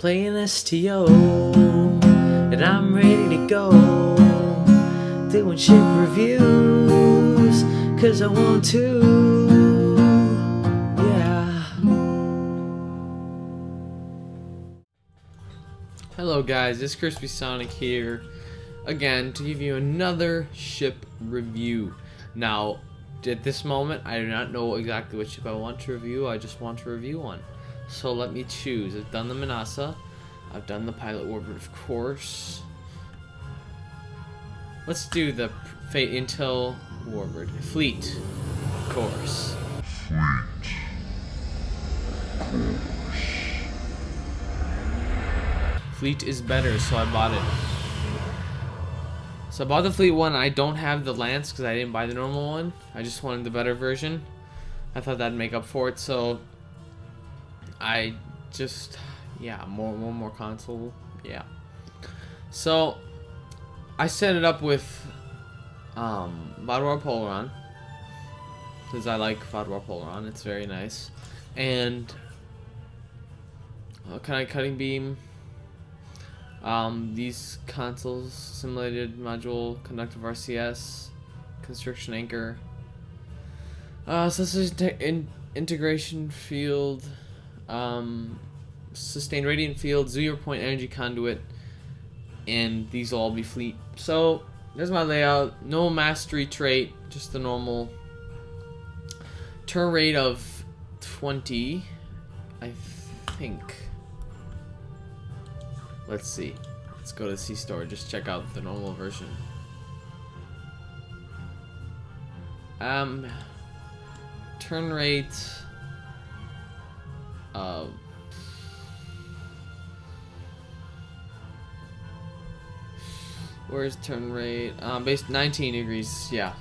playing STO, and I'm ready to go, doing ship reviews, cause I want to, yeah. Hello guys, it's Crispy Sonic here, again, to give you another ship review. Now, at this moment, I do not know exactly what ship I want to review, I just want to review one. So let me choose. I've done the Manasa, I've done the Pilot Warbird, of course. Let's do the Faeht Intel Warbird. Faeht, of course. Faeht is better, so I bought it. So I bought the Faeht one. I don't have the Lance because I didn't buy the normal one. I just wanted the better version. I thought that'd make up for it, so I just, yeah, one more console, yeah. So I set it up with Vodwar Polaron because I like Vodwar Polaron. It's very nice, and kind of cutting beam. These consoles, simulated module, conductive RCS, constriction anchor, integration field, sustained radiant field, 0 point energy conduit, and these will all be Faeht. So there's my layout. No mastery trait, just the normal. Turn rate of 20, I think. Let's see. Let's go to C-Store. Just check out the normal version. Turn rate of where's turn rate? Base 19 degrees. Yeah.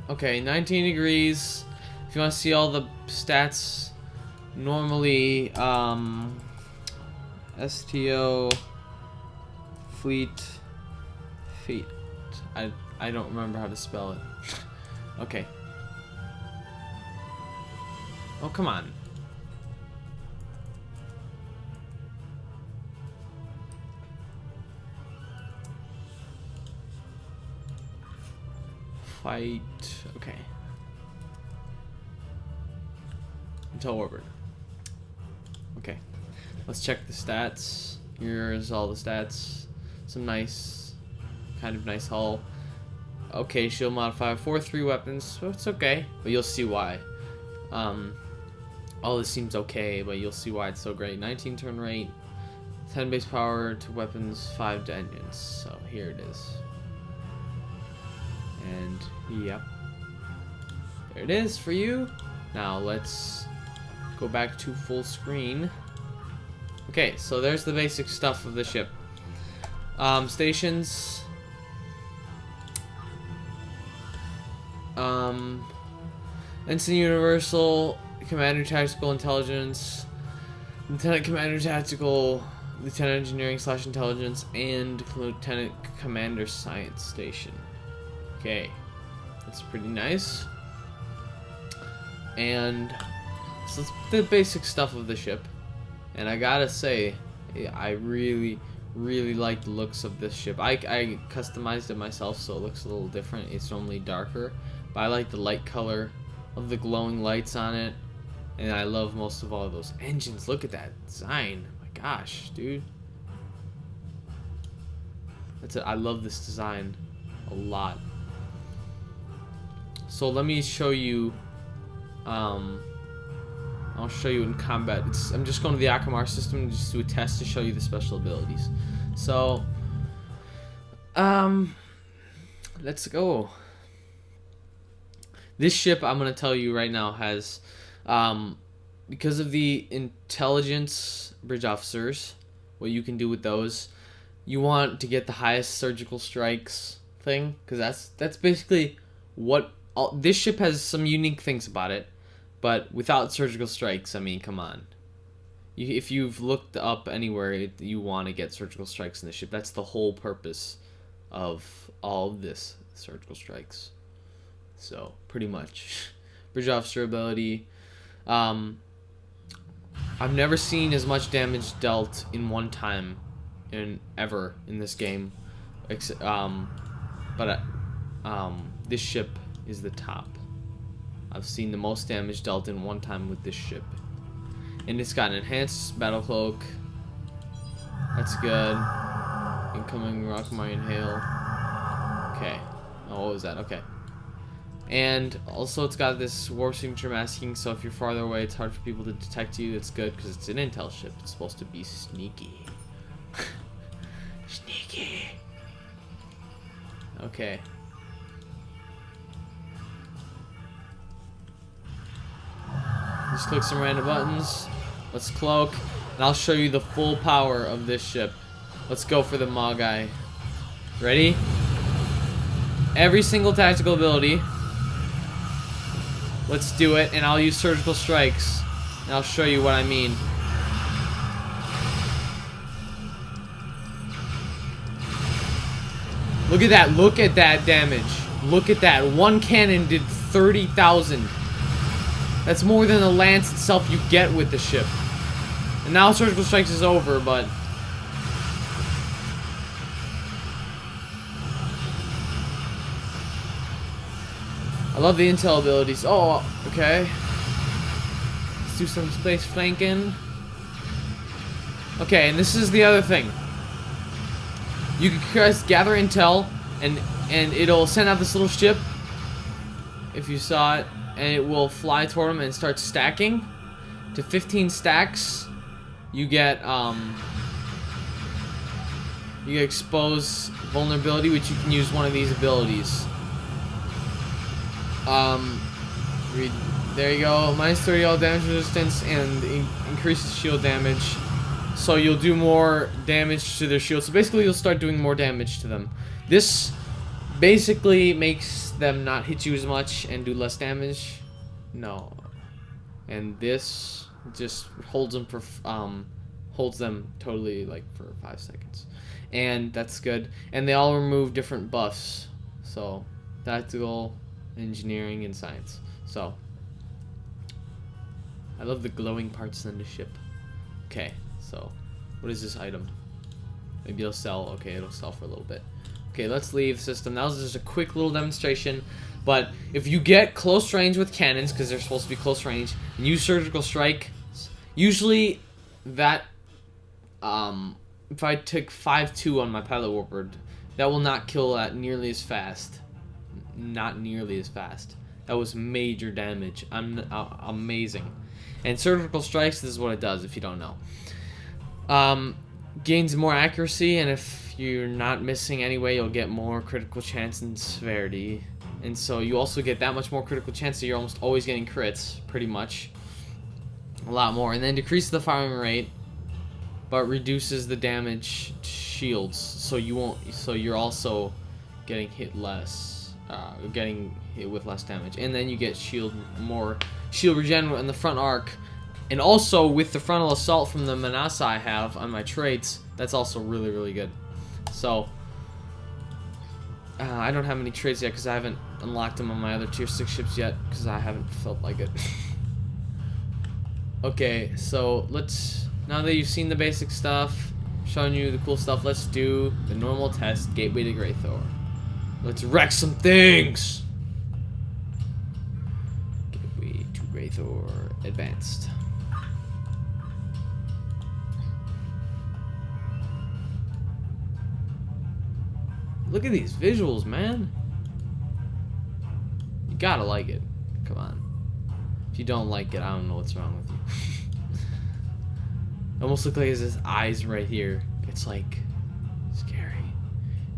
Okay, 19 degrees. If you want to see all the stats, normally STO Faeht. I don't remember how to spell it. Okay. Oh, come on. Faeht. Okay. Until Warbird. Okay. Let's check the stats. Here's all the stats. Some nice, kind of nice hull. Okay, shield modifier, 4-3 weapons, so it's okay, but you'll see why. All this seems okay, but you'll see why it's so great. 19 turn rate, 10 base power to weapons, 5 to engines. So here it is. And yep, there it is for you. Now let's go back to full screen. Okay, so there's the basic stuff of the ship. Stations. Ensign Universal, Commander Tactical Intelligence, Lieutenant Commander Tactical, Lieutenant Engineering / Intelligence, and Lieutenant Commander Science Station. Okay, that's pretty nice. And so it's the basic stuff of the ship. And I gotta say, I really like the looks of this ship. I customized it myself, so it looks a little different. It's normally darker, but I like the light color of the glowing lights on it, and I love most of all those engines. Look at that design. Oh my gosh, dude. That's it. I love this design a lot. So let me show you. I'll show you in combat. I'm just going to the Akamar system and just do a test to show you the special abilities. So, let's go. This ship, I'm going to tell you right now, has, because of the intelligence bridge officers, what you can do with those, you want to get the highest surgical strikes thing, because that's basically what, this ship has some unique things about it. But without surgical strikes, I mean, come on. If you've looked up anywhere, you want to get surgical strikes in the ship. That's the whole purpose of all of this, surgical strikes. So, pretty much. Bridge officer ability. I've never seen as much damage dealt in one time ever in this game. This ship is the top. I've seen the most damage dealt in one time with this ship. And it's got an enhanced battle cloak. That's good. Incoming rock mine hail. Okay. Oh, what was that? Okay. And also it's got this warp signature masking, so if you're farther away it's hard for people to detect you. It's good because it's an intel ship. It's supposed to be sneaky. Sneaky. Okay. Just click some random buttons. Let's cloak. And I'll show you the full power of this ship. Let's go for the Maw guy. Ready? Every single tactical ability. Let's do it. And I'll use surgical strikes. And I'll show you what I mean. Look at that. Look at that damage. Look at that. One cannon did 30,000. That's more than the lance itself you get with the ship. And now surgical strikes is over, but I love the intel abilities. Oh, okay. Let's do some space flanking. Okay, and this is the other thing. You can just gather intel, and it'll send out this little ship, if you saw it, and it will fly toward them and start stacking. To 15 stacks, you get expose vulnerability, which you can use one of these abilities. There you go. Minus 30 all damage resistance and increases shield damage. So you'll do more damage to their shield. So basically you'll start doing more damage to them. This basically makes them not hit you as much and do less damage. No. And this just holds them totally like for 5 seconds. And that's good. And they all remove different buffs. So tactical, engineering, and science. So I love the glowing parts on the ship. Okay, so what is this item? Maybe it'll sell. Okay, it'll sell for a little bit. Okay, let's leave the system. That was just a quick little demonstration. But if you get close range with cannons, because they're supposed to be close range, and use surgical strike, usually that if I took 5-2 on my pilot warbird, that will not kill that nearly as fast. Not nearly as fast. That was major damage. Amazing. And surgical strikes, this is what it does if you don't know. Gains more accuracy, and if you're not missing anyway, you'll get more critical chance and severity. And so you also get that much more critical chance, so you're almost always getting crits, pretty much. A lot more. And then decreases the firing rate, but reduces the damage to shields, so you won't. So you're also getting hit less, getting hit with less damage. And then you get shield regen in the front arc, and also with the frontal assault from the Manasa I have on my traits. That's also really, really good. So I don't have any traits yet because I haven't unlocked them on my other tier 6 ships yet because I haven't felt like it. Okay, so let's, now that you've seen the basic stuff, showing you the cool stuff, let's do the normal test, Gateway to Greythor. Let's wreck some things! Gateway to Greythor advanced. Look at these visuals, man. You gotta like it. Come on. If you don't like it, I don't know what's wrong with you. It almost looks like it has eyes right here. It's like scary.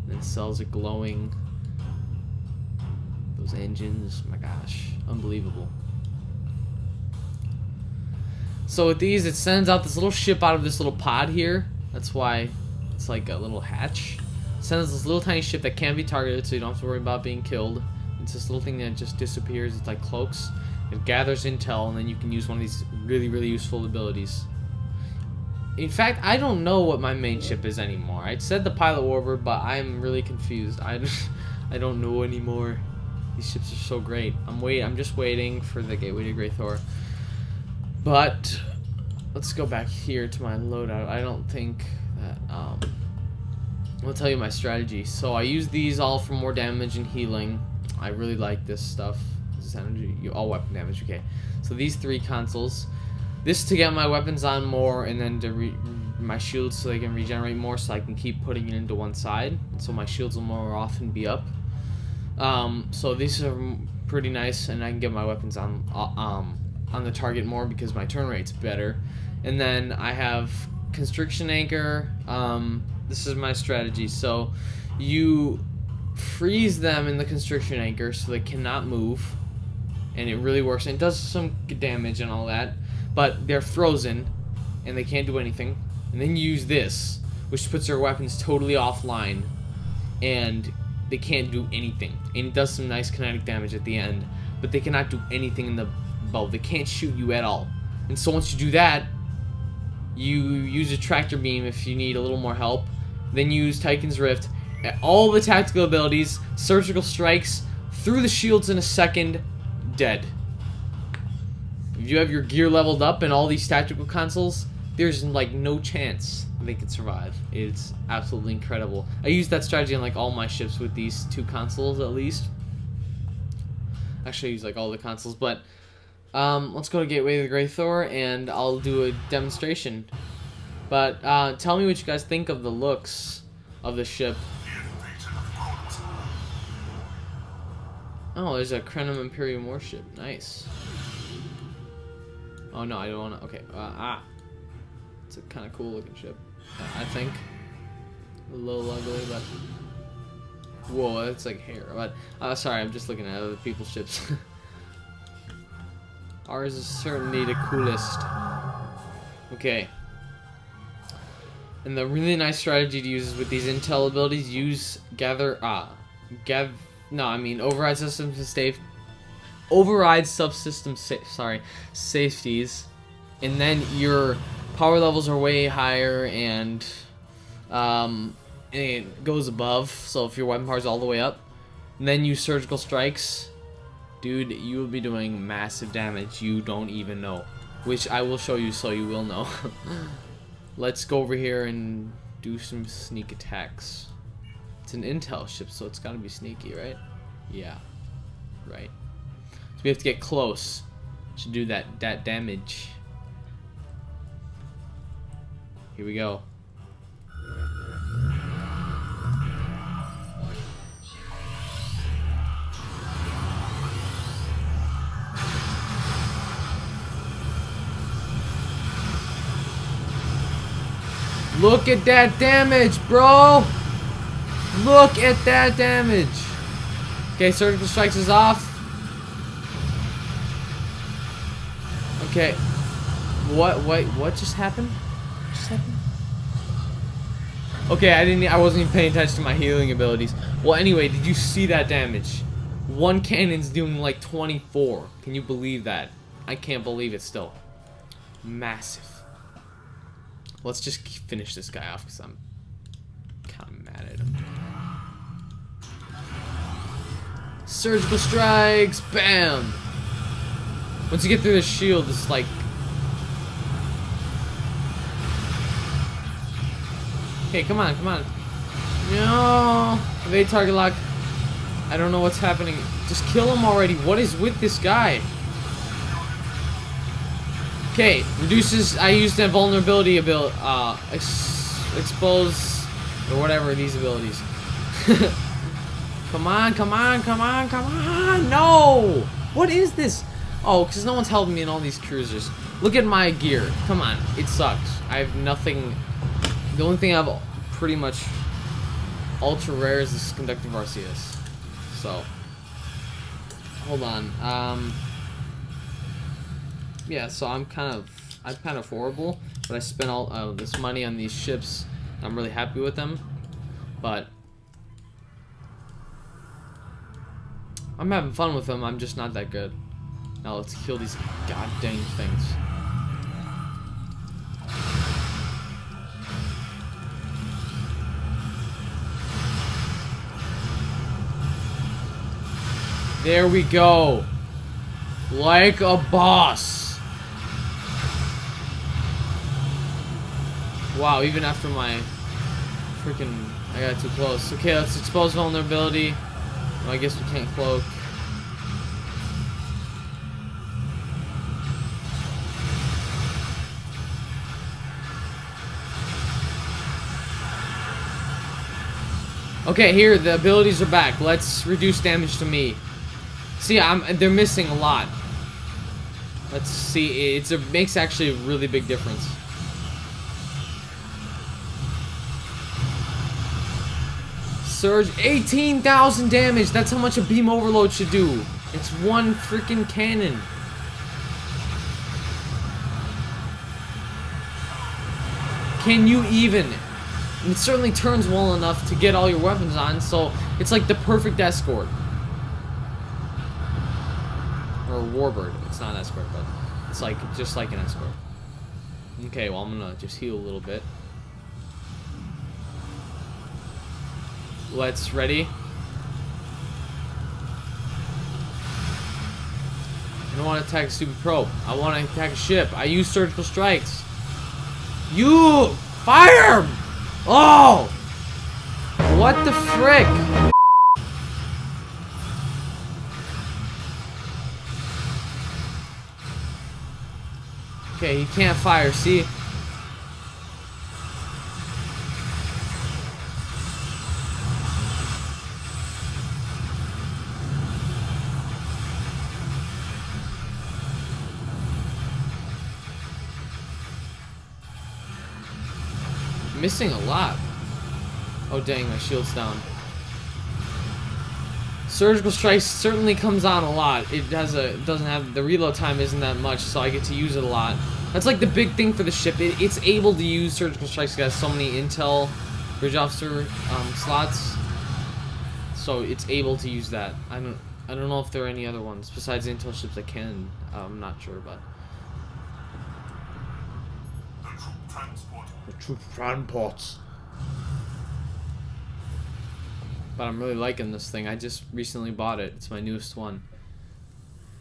And then cells are glowing. Those engines, my gosh, unbelievable. So with these, it sends out this little ship out of this little pod here. That's why it's like a little hatch. It sends this little tiny ship that can be targeted, so you don't have to worry about being killed. It's this little thing that just disappears. It's like cloaks. It gathers intel, and then you can use one of these really, really useful abilities. In fact, I don't know what my main ship is anymore. I said the pilot warbird, but I'm really confused. I don't know anymore. These ships are so great. I'm just waiting for the Gateway to Greythor. But let's go back here to my loadout. I don't think that I'll tell you my strategy. So I use these all for more damage and healing. I really like this stuff. This energy, all weapon damage. Okay, so these 3 consoles. This to get my weapons on more, and then to my shields so they can regenerate more, so I can keep putting it into one side, so my shields will more often be up. So these are pretty nice, and I can get my weapons on the target more because my turn rate's better. And then I have Constriction Anchor. This is my strategy. So you freeze them in the Constriction Anchor so they cannot move, and it really works. And it does some damage and all that, but they're frozen and they can't do anything. And then you use this, which puts their weapons totally offline, and they can't do anything. And it does some nice kinetic damage at the end, but they cannot do anything in the bow. They can't shoot you at all. And so once you do that, you use a tractor beam if you need a little more help. Then you use Titan's Rift. All the tactical abilities, surgical strikes, through the shields in a second, dead. If you have your gear leveled up and all these tactical consoles, there's like no chance they can survive. It's absolutely incredible. I use that strategy on like all my ships with these 2 consoles at least. Actually, I use like all the consoles, but let's go to Gateway of the Grey Thor and I'll do a demonstration. But tell me what you guys think of the looks of the ship. Oh, there's a Krenum Imperium warship. Nice. Oh no, I don't want to. Okay. It's a kind of cool looking ship, I think. A little ugly, but whoa, it's like hair. But sorry, I'm just looking at other people's ships. Ours is certainly the coolest. Okay. And the really nice strategy to use is with these intel abilities. Use override subsystem safeties, and then your power levels are way higher, and it goes above. So if your weapon power is all the way up, and then use surgical strikes, dude, you will be doing massive damage you don't even know, which I will show you so you will know. Let's go over here and do some sneak attacks. It's an intel ship, so it's gotta be sneaky, right? Yeah, right. So we have to get close to do that damage. Here we go. Look at that damage, bro! Look at that damage! Okay, surgical strikes is off. Okay. What just happened? What just happened? Okay, I wasn't even paying attention to my healing abilities. Well, anyway, did you see that damage? One cannon's doing like 24. Can you believe that? I can't believe it still. Massive. Let's just finish this guy off because I'm kind of mad at him. Surgical strikes, bam! Once you get through the shield, it's like... Okay, come on, come on. No! Evade target lock. I don't know what's happening. Just kill him already. What is with this guy? Okay, reduces. I used that vulnerability ability, expose, or whatever these abilities. Come on, come on, come on, come on! No! What is this? Oh, because no one's helping me in all these cruisers. Look at my gear. Come on, it sucks. I have nothing. The only thing I have pretty much ultra rare is this conductive RCS. So, hold on. Yeah, so I'm kind of horrible, but I spent all this money on these ships. I'm really happy with them, but I'm having fun with them. I'm just not that good. Now let's kill these god dang things. There we go. Like a boss. Wow, even after my freaking... I got too close. Okay, let's expose vulnerability. Well, I guess we can't cloak. Okay, here, the abilities are back. Let's reduce damage to me. See, they're missing a lot. Let's see, it makes actually a really big difference. Surge, 18,000 damage. That's how much a beam overload should do. It's one freaking cannon. Can you even? And it certainly turns well enough to get all your weapons on, so it's like the perfect escort. Or Warbird. It's not an escort, but it's like just like an escort. Okay, well, I'm gonna just heal a little bit. Let's ready. I don't want to attack a stupid probe. I want to attack a ship. I use surgical strikes. You fire! Oh! What the frick? Okay, he can't fire, see? Missing a lot. Oh dang, my shield's down. Surgical strike certainly comes on a lot. It doesn't have the reload time isn't that much, so I get to use it a lot. That's like the big thing for the ship. It's able to use surgical strikes. It has so many intel bridge officer slots, so it's able to use that. I don't know if there are any other ones besides intel ships that can. I'm not sure, but the troop transports. But I'm really liking this thing. I just recently bought it. It's my newest one.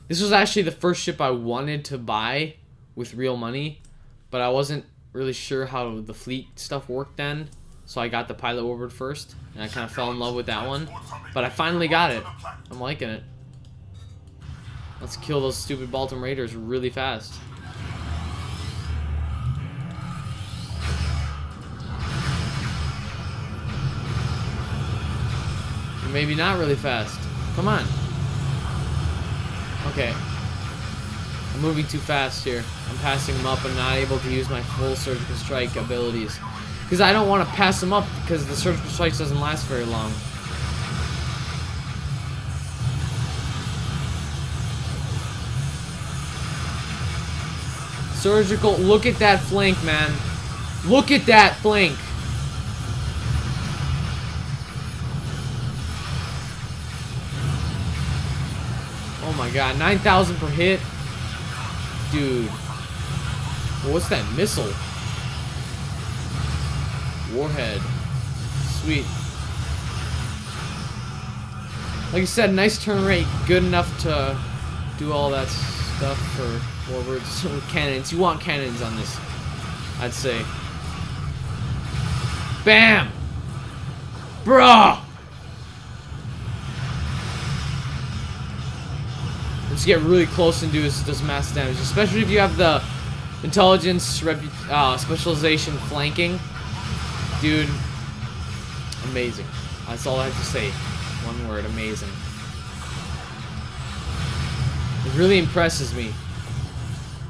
This was actually the first ship I wanted to buy with real money, but I wasn't really sure how the fleet stuff worked then, so I got the pilot Warbird first, and I kind of fell in love with that one. But I finally got it. I'm liking it. Let's kill those stupid Baltimore Raiders really fast. Maybe not really fast. Come on. Okay. I'm moving too fast here. I'm passing them up and not able to use my full surgical strike abilities. Because I don't want to pass them up because the surgical strike doesn't last very long. Surgical, look at that flank, man. Look at that flank. Oh my god, 9,000 per hit? Dude. What's that missile? Warhead. Sweet. Like I said, nice turn rate. Good enough to do all that stuff for Warbirds with cannons. You want cannons on this, I'd say. Bam! Bruh! Let's get really close and do this mass damage, especially if you have the intelligence specialization flanking. Dude, amazing. That's all I have to say. One word, amazing. It really impresses me.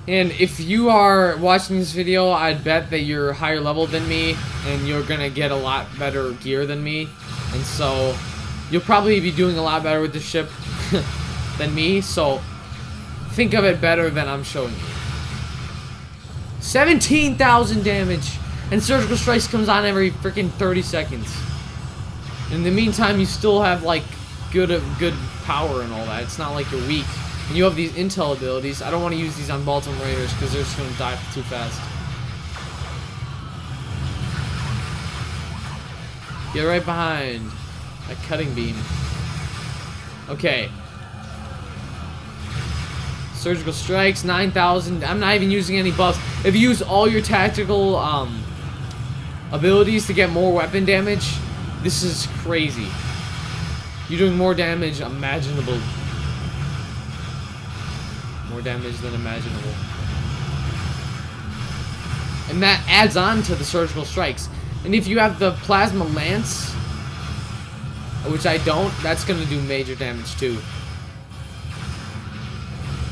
And if you are watching this video, I'd bet that you're higher level than me, and you're gonna get a lot better gear than me. And so, you'll probably be doing a lot better with this ship than me, so think of it better than I'm showing you. 17,000 damage, and surgical strikes comes on every freaking 30 seconds. In the meantime, you still have like good power and all that. It's not like you're weak. And you have these intel abilities. I don't want to use these on Baltimore Raiders because they're just gonna die too fast. Get right behind that cutting beam. Okay. Surgical strikes, 9,000. I'm not even using any buffs. If you use all your tactical abilities to get more weapon damage, this is crazy. You're doing more damage imaginable. More damage than imaginable. And that adds on to the surgical strikes. And if you have the plasma lance, which I don't, that's going to do major damage too.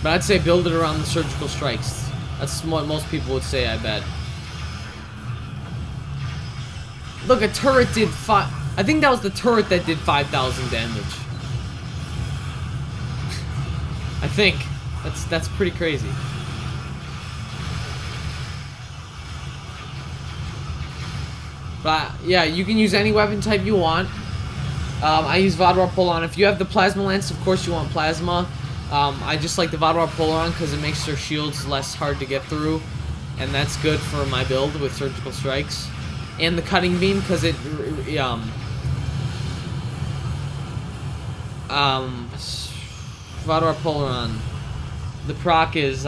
But I'd say build it around the surgical strikes. That's what most people would say, I bet. Look, a turret did I think that was the turret that did 5,000 damage. I think. That's pretty crazy. But yeah, you can use any weapon type you want. I use Vodwar Polon. If you have the Plasma Lance, of course you want Plasma. I just like the Vodwar Polon because it makes their shields less hard to get through. And that's good for my build with Surgical Strikes. And the Cutting Beam because it... Vodwar Polon. The proc is...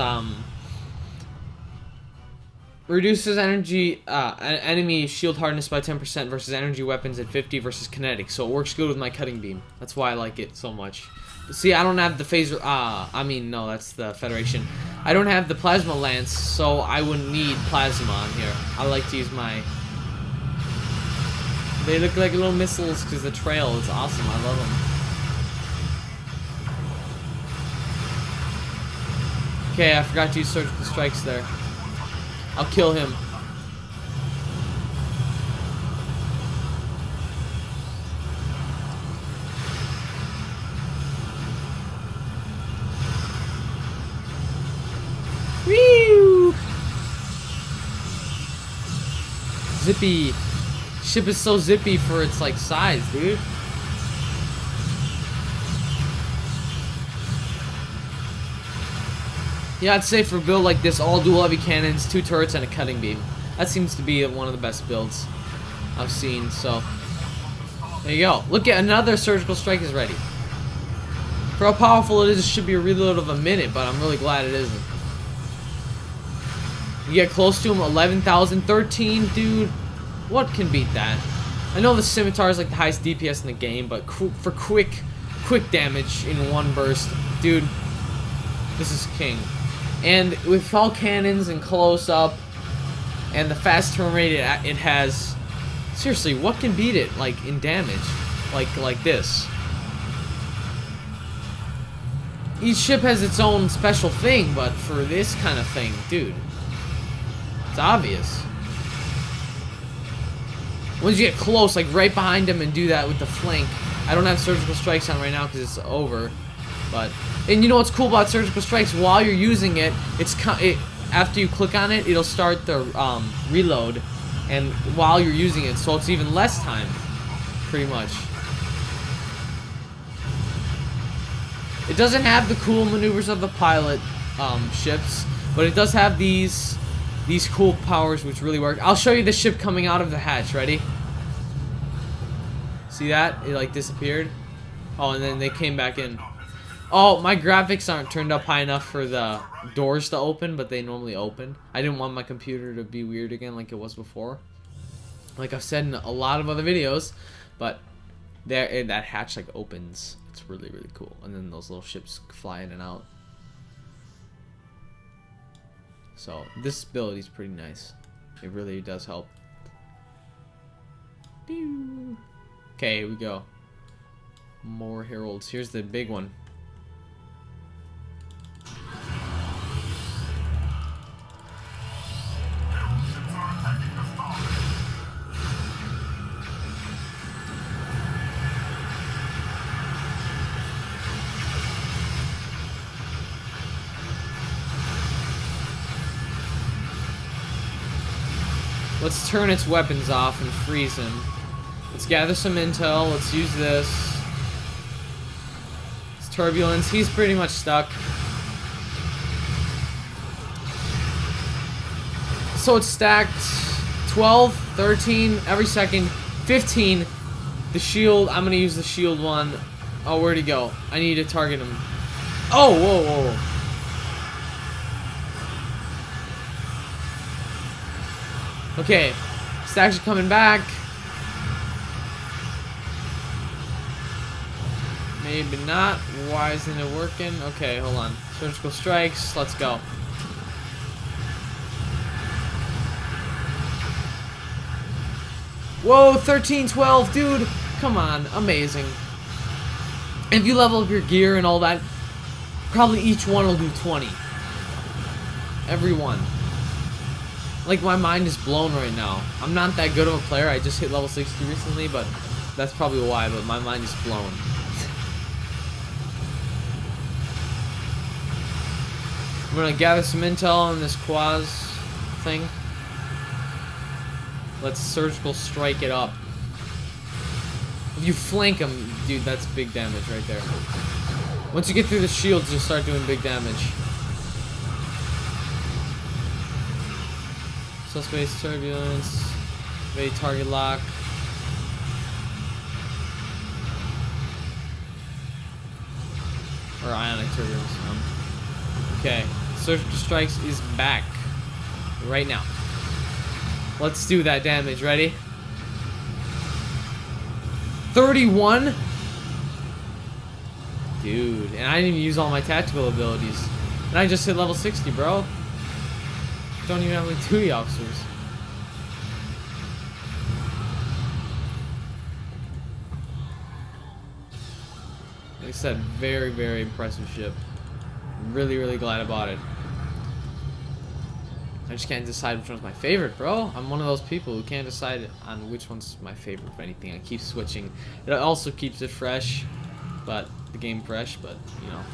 reduces energy, enemy shield hardness by 10% versus energy weapons at 50 versus kinetic. So it works good with my Cutting Beam. That's why I like it so much. See, I don't have the phaser, I mean, no, that's the Federation. I don't have the Plasma Lance, so I wouldn't need Plasma on here. I like to use my... They look like little missiles because the trail is awesome. I love them. Okay, I forgot to use Surgical Strikes there. I'll kill him. Woo! Zippy. Ship is so zippy for its like size, dude. Yeah, I'd say for a build like this, all dual heavy cannons, 2 turrets, and a Cutting Beam. That seems to be one of the best builds I've seen, so... There you go. Look at another Surgical Strike is ready. For how powerful it is, it should be a reload of a minute, but I'm really glad it isn't. You get close to him, 11,000, 13, dude. What can beat that? I know the Scimitar is like the highest DPS in the game, but for quick damage in one burst, dude, this is king. And with all cannons and close up and the fast turn rate it has, seriously, what can beat it like in damage like this? Each ship has its own special thing, but for this kind of thing, dude, it's obvious. Once you get close, like right behind him and do that with the flank. I don't have Surgical Strikes on right now because it's over, but... And you know what's cool about Surgical Strikes? While you're using it, after you click on it, it'll start the reload, and while you're using it, so it's even less time, pretty much. It doesn't have the cool maneuvers of the pilot ships, but it does have these cool powers which really work. I'll show you the ship coming out of the hatch. Ready? See that? It like disappeared. Oh, and then they came back in. Oh, my graphics aren't turned up high enough for the doors to open, but they normally open. I didn't want my computer to be weird again like it was before. Like I've said in a lot of other videos, but that hatch like opens. It's really, really cool. And then those little ships fly in and out. So this ability is pretty nice. It really does help. Okay, here we go. More heralds. Here's the big one. Let's turn its weapons off and freeze him. Let's gather some intel. Let's use this. It's turbulence. He's pretty much stuck. So it's stacked 12, 13, every second, 15. The shield. I'm going to use the shield one. Oh, where'd he go? I need to target him. Oh, whoa, whoa. Okay, It's actually coming back. Maybe not. Why isn't it working? Okay, hold on. Surgical strikes. Let's go. Whoa, 13, 12, dude. Come on, amazing. If you level up your gear and all that, probably each one will do 20. Every one. Like, my mind is blown right now. I'm not that good of a player. I just hit level 60 recently, but that's probably why, but my mind is blown. I'm gonna gather some intel on this Quaz thing. Let's surgical strike it up. If you flank him, dude, that's big damage right there. Once you get through the shields, you'll start doing big damage. Subspace turbulence, Faeht target lock. Or ionic turbulence. Okay, surgical strikes is back right now. Let's do that damage. Ready? 31? Dude, and I didn't even use all my tactical abilities. And I just hit level 60, bro. Don't even have any 2E officers. Like I said, very, very impressive ship. Really, really glad I bought it. I just can't decide which one's my favorite, bro. I'm one of those people who can't decide on which one's my favorite of anything. I keep switching. It also keeps it fresh, but the game fresh, but you know.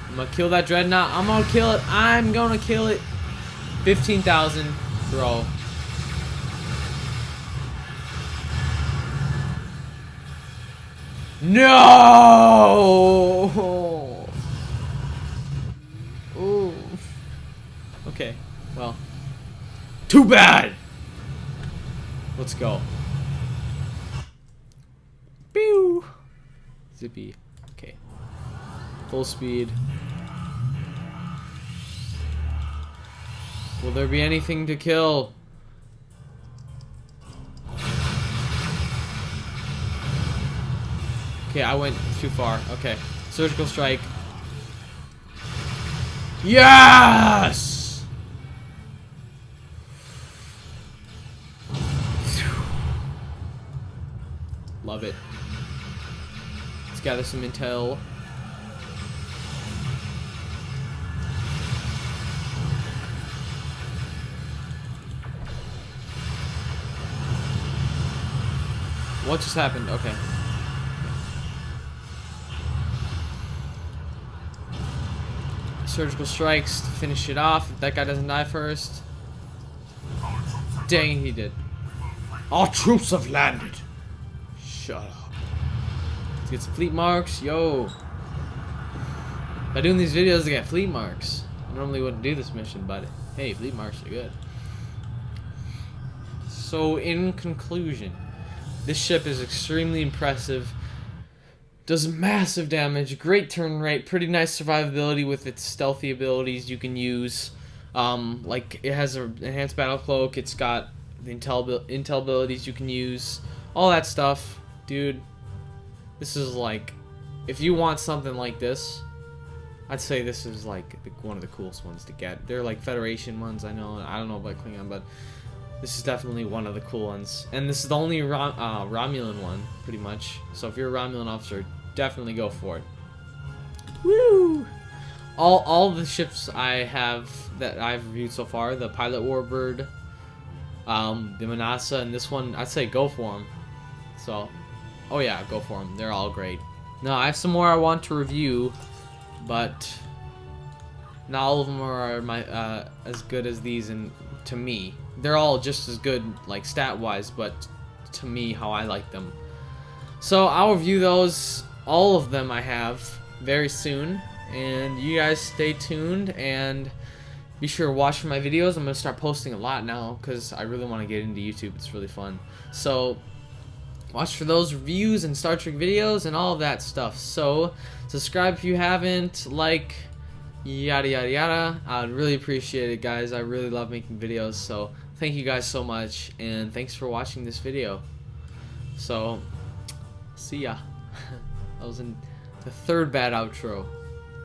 I'm gonna kill that dreadnought. I'm gonna kill it. I'm gonna kill it. 15,000, bro. No! Ooh. Okay, well. Too bad! Let's go. Pew! Zippy. Okay. Full speed. Will there be anything to kill? Okay, I went too far. Okay. Surgical strike. Yes! Love it. Let's gather some intel. What just happened? Okay. Surgical strikes to finish it off. If that guy doesn't die first. Dang, he did. Our troops have landed. Shut up. Let's get some fleet marks. Yo. By doing these videos, I get fleet marks. I normally wouldn't do this mission, but hey, fleet marks are good. So, in conclusion, this ship is extremely impressive. Does massive damage, great turn rate, pretty nice survivability with its stealthy abilities you can use. Like, it has an enhanced battle cloak, it's got the intel abilities you can use, all that stuff. Dude, this is like, if you want something like this, I'd say this is like one of the coolest ones to get. They're like Federation ones, I know. I don't know about Klingon, but this is definitely one of the cool ones. And this is the only Romulan one, pretty much. So if you're a Romulan officer, definitely go for it. Woo! All the ships I have that I've reviewed so far, the Pilot Warbird, the Manasa, and this one, I'd say go for them. So, oh yeah, go for them. They're all great. Now, I have some more I want to review, but not all of them are as good as these, and to me. They're all just as good, like, stat-wise, but to me, how I like them. So, I'll review those, all of them I have, very soon. And you guys stay tuned, and be sure to watch for my videos. I'm going to start posting a lot now, because I really want to get into YouTube. It's really fun. So, watch for those reviews and Star Trek videos and all of that stuff. So, subscribe if you haven't, like, yada yada yada. I'd really appreciate it, guys. I really love making videos, so thank you guys so much, and thanks for watching this video. So see ya. That was in the third bad outro.